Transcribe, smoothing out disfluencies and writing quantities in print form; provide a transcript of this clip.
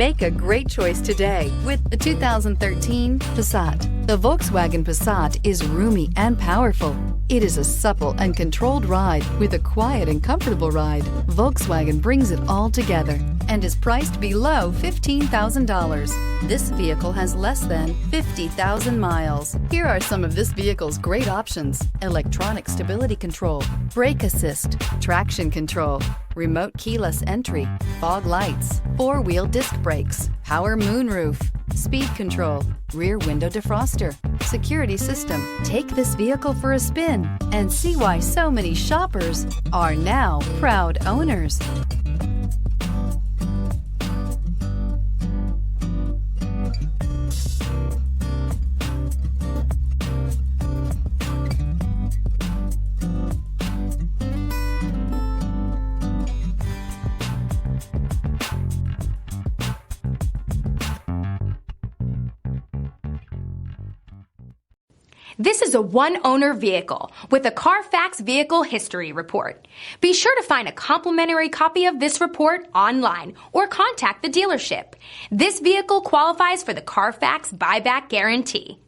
Make a great choice today with the 2013 Passat. The Volkswagen Passat is roomy and powerful. It is a supple and controlled ride with a quiet and comfortable ride. Volkswagen brings it all together and is priced below $15,000. This vehicle has less than 50,000 miles. Here are some of this vehicle's great options: electronic stability control, brake assist, traction control, remote keyless entry, fog lights, four-wheel disc brakes, power moonroof, speed control, rear window defroster, security system. Take this vehicle for a spin and see why so many shoppers are now proud owners. This is a one-owner vehicle with a Carfax Vehicle History Report. Be sure to find a complimentary copy of this report online or contact the dealership. This vehicle qualifies for the Carfax Buyback Guarantee.